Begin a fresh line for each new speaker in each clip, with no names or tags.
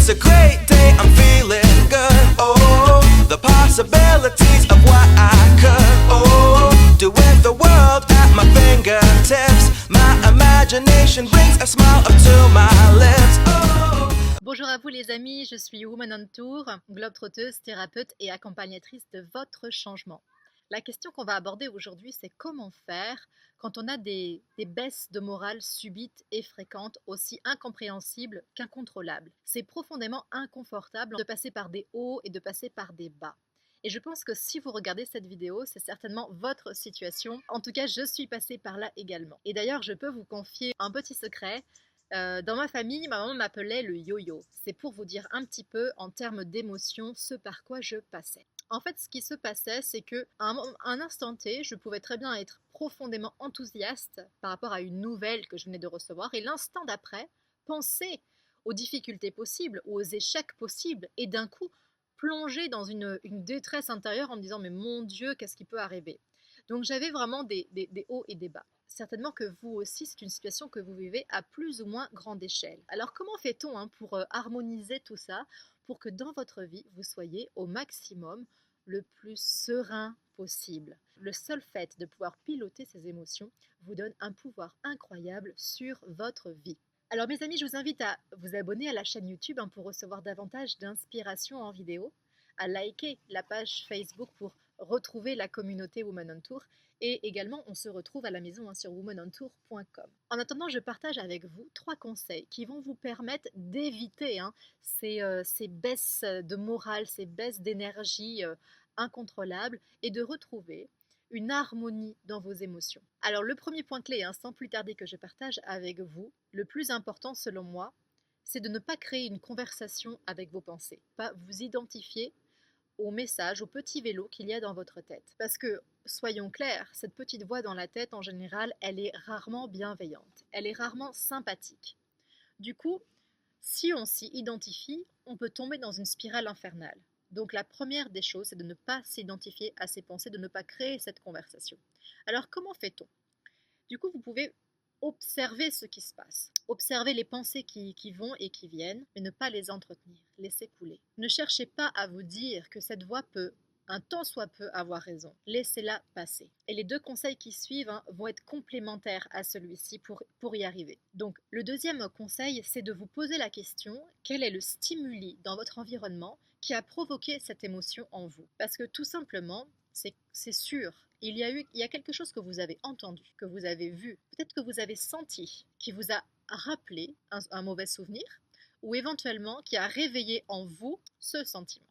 It's a great day, I'm feeling good. Oh, the possibilities of what I could, oh, do with the world at my fingertips. My imagination brings a smile up to my lips. Oh.
Bonjour à vous les amis, je suis Woman on Tour, globe-trotteuse, thérapeute et accompagnatrice de votre changement. La question qu'on va aborder aujourd'hui, c'est comment faire quand on a des baisses de morale subites et fréquentes, aussi incompréhensibles qu'incontrôlables. C'est profondément inconfortable de passer par des hauts et de passer par des bas. Et je pense que si vous regardez cette vidéo, c'est certainement votre situation. En tout cas, je suis passée par là également. Et d'ailleurs, je peux vous confier un petit secret. Dans ma famille, ma maman m'appelait le yo-yo. C'est pour vous dire un petit peu en termes d'émotions ce par quoi je passais. En fait, ce qui se passait, c'est qu'à un instant T, je pouvais très bien être profondément enthousiaste par rapport à une nouvelle que je venais de recevoir, et l'instant d'après, penser aux difficultés possibles ou aux échecs possibles, et d'un coup, plonger dans une détresse intérieure en me disant « mais mon Dieu, qu'est-ce qui peut arriver ?» Donc j'avais vraiment des hauts et des bas. Certainement que vous aussi, c'est une situation que vous vivez à plus ou moins grande échelle. Alors comment fait-on pour harmoniser tout ça, pour que dans votre vie, vous soyez au maximum le plus serein possible? Le seul fait de pouvoir piloter ces émotions vous donne un pouvoir incroyable sur votre vie. Alors mes amis, je vous invite à vous abonner à la chaîne YouTube pour recevoir davantage d'inspiration en vidéo, à liker la page Facebook pour retrouver la communauté Woman on Tour, et également on se retrouve à la maison sur womanontour.com. En attendant, je partage avec vous 3 conseils qui vont vous permettre d'éviter ces baisses de morale, ces baisses d'énergie incontrôlables, et de retrouver une harmonie dans vos émotions. Alors le premier point clé, sans plus tarder, que je partage avec vous, le plus important selon moi, c'est de ne pas créer une conversation avec vos pensées, pas vous identifier au message, au petit vélo qu'il y a dans votre tête. Parce que, soyons clairs, cette petite voix dans la tête, en général, elle est rarement bienveillante, elle est rarement sympathique. Du coup, si on s'y identifie, on peut tomber dans une spirale infernale. Donc la première des choses, c'est de ne pas s'identifier à ces pensées, de ne pas créer cette conversation. Alors comment fait-on? Du coup, vous pouvez observer ce qui se passe. Observez les pensées qui vont et qui viennent, mais ne pas les entretenir, laissez couler. Ne cherchez pas à vous dire que cette voix peut, un tant soit peu, avoir raison. Laissez-la passer. Et les 2 conseils qui suivent vont être complémentaires à celui-ci pour y arriver. Donc, le deuxième conseil, c'est de vous poser la question, quel est le stimuli dans votre environnement qui a provoqué cette émotion en vous? Parce que tout simplement, c'est sûr, il y a quelque chose que vous avez entendu, que vous avez vu, peut-être que vous avez senti, qui vous a rappelé un mauvais souvenir, ou éventuellement qui a réveillé en vous ce sentiment.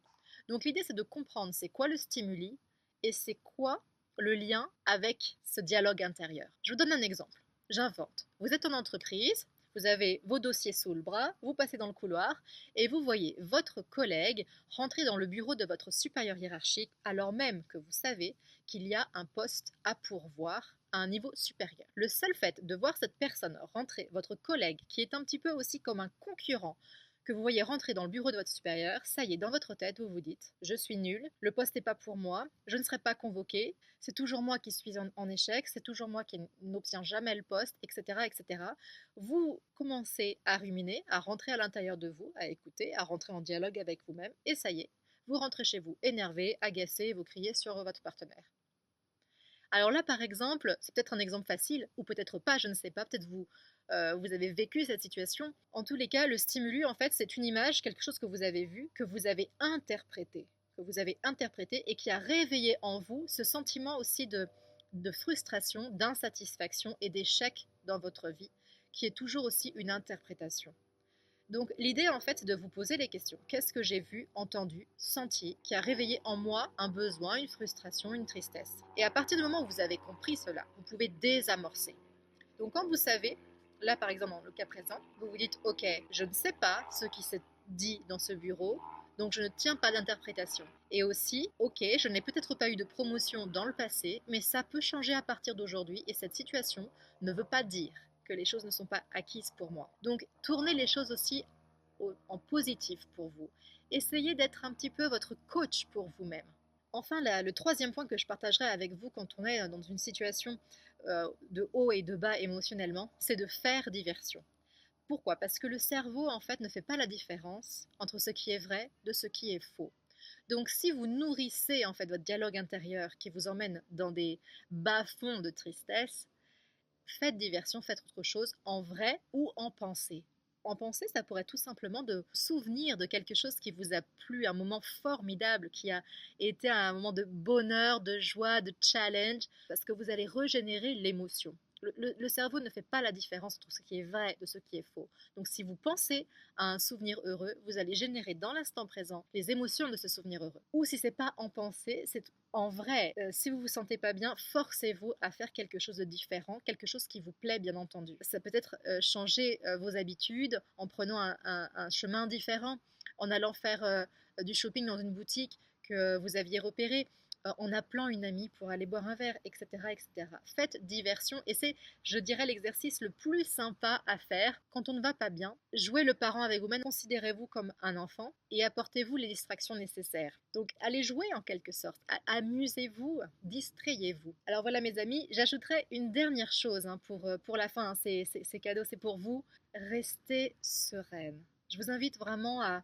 Donc l'idée, c'est de comprendre c'est quoi le stimuli et c'est quoi le lien avec ce dialogue intérieur. Je vous donne un exemple. J'invente. Vous êtes en entreprise, vous avez vos dossiers sous le bras, vous passez dans le couloir et vous voyez votre collègue rentrer dans le bureau de votre supérieur hiérarchique alors même que vous savez qu'il y a un poste à pourvoir à un niveau supérieur. Le seul fait de voir cette personne rentrer, votre collègue, qui est un petit peu aussi comme un concurrent, que vous voyez rentrer dans le bureau de votre supérieur, ça y est, dans votre tête, vous vous dites « je suis nul, le poste n'est pas pour moi, je ne serai pas convoqué, c'est toujours moi qui suis en échec, c'est toujours moi qui n'obtiens jamais le poste, etc. etc. » Vous commencez à ruminer, à rentrer à l'intérieur de vous, à écouter, à rentrer en dialogue avec vous-même, et ça y est, vous rentrez chez vous énervé, agacé, vous criez sur votre partenaire. Alors là, par exemple, c'est peut-être un exemple facile, ou peut-être pas, je ne sais pas, peut-être vous avez vécu cette situation. En tous les cas, le stimulus, en fait, c'est une image, quelque chose que vous avez vu, que vous avez interprété, et qui a réveillé en vous ce sentiment aussi de frustration, d'insatisfaction et d'échec dans votre vie, qui est toujours aussi une interprétation. Donc l'idée, en fait, c'est de vous poser les questions. Qu'est-ce que j'ai vu, entendu, senti, qui a réveillé en moi un besoin, une frustration, une tristesse? Et à partir du moment où vous avez compris cela, vous pouvez désamorcer. Donc quand vous savez, là par exemple dans le cas présent, vous vous dites « Ok, je ne sais pas ce qui s'est dit dans ce bureau, donc je ne tiens pas d'interprétation. » Et aussi, ok, je n'ai peut-être pas eu de promotion dans le passé, mais ça peut changer à partir d'aujourd'hui et cette situation ne veut pas dire que les choses ne sont pas acquises pour moi. Donc tournez les choses aussi en positif pour vous. Essayez d'être un petit peu votre coach pour vous-même. Enfin, le troisième point que je partagerai avec vous quand on est dans une situation de haut et de bas émotionnellement, c'est de faire diversion. Pourquoi? Parce que le cerveau, en fait, ne fait pas la différence entre ce qui est vrai de ce qui est faux. Donc, si vous nourrissez, en fait, votre dialogue intérieur qui vous emmène dans des bas-fonds de tristesse, faites diversion, faites autre chose, en vrai ou en pensée. En pensée, ça pourrait tout simplement de souvenir de quelque chose qui vous a plu, un moment formidable, qui a été un moment de bonheur, de joie, de challenge, parce que vous allez régénérer l'émotion. Le cerveau ne fait pas la différence entre ce qui est vrai de ce qui est faux. Donc si vous pensez à un souvenir heureux, vous allez générer dans l'instant présent les émotions de ce souvenir heureux. Ou si c'est pas en pensée, c'est en vrai. Si vous vous sentez pas bien, forcez-vous à faire quelque chose de différent, quelque chose qui vous plaît bien entendu. Ça peut être changer vos habitudes en prenant un chemin différent, en allant faire du shopping dans une boutique que vous aviez repérée, en appelant une amie pour aller boire un verre, etc., etc. Faites diversion et c'est, je dirais, l'exercice le plus sympa à faire quand on ne va pas bien. Jouez le parent avec vous-même, considérez-vous comme un enfant et apportez-vous les distractions nécessaires. Donc allez jouer en quelque sorte, amusez-vous, distrayez-vous. Alors voilà mes amis, j'ajouterai une dernière chose pour la fin, hein, c'est cadeau, c'est pour vous. Restez sereine. Je vous invite vraiment à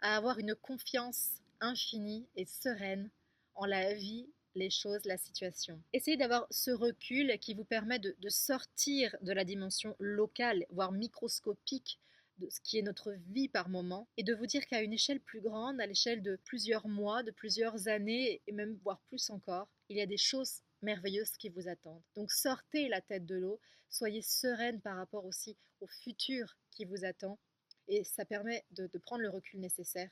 avoir une confiance infinie et sereine en la vie, les choses, la situation. Essayez d'avoir ce recul qui vous permet de sortir de la dimension locale, voire microscopique, de ce qui est notre vie par moment, et de vous dire qu'à une échelle plus grande, à l'échelle de plusieurs mois, de plusieurs années, et même voire plus encore, il y a des choses merveilleuses qui vous attendent. Donc sortez la tête de l'eau, soyez sereine par rapport aussi au futur qui vous attend, et ça permet de prendre le recul nécessaire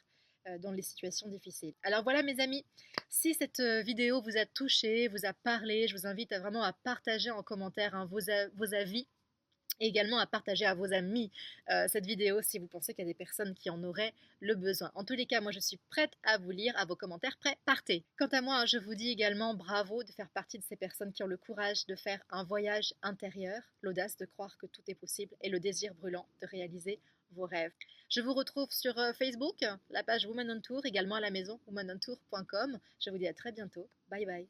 dans les situations difficiles. Alors voilà mes amis, si cette vidéo vous a touché, vous a parlé, je vous invite vraiment à partager en commentaire vos avis et également à partager à vos amis cette vidéo si vous pensez qu'il y a des personnes qui en auraient le besoin. En tous les cas, moi je suis prête à vous lire, à vos commentaires, prêts, partez. Quant à moi, je vous dis également bravo de faire partie de ces personnes qui ont le courage de faire un voyage intérieur, l'audace de croire que tout est possible et le désir brûlant de réaliser vos rêves. Je vous retrouve sur Facebook, la page Woman on Tour, également à la maison womanontour.com. Je vous dis à très bientôt. Bye bye.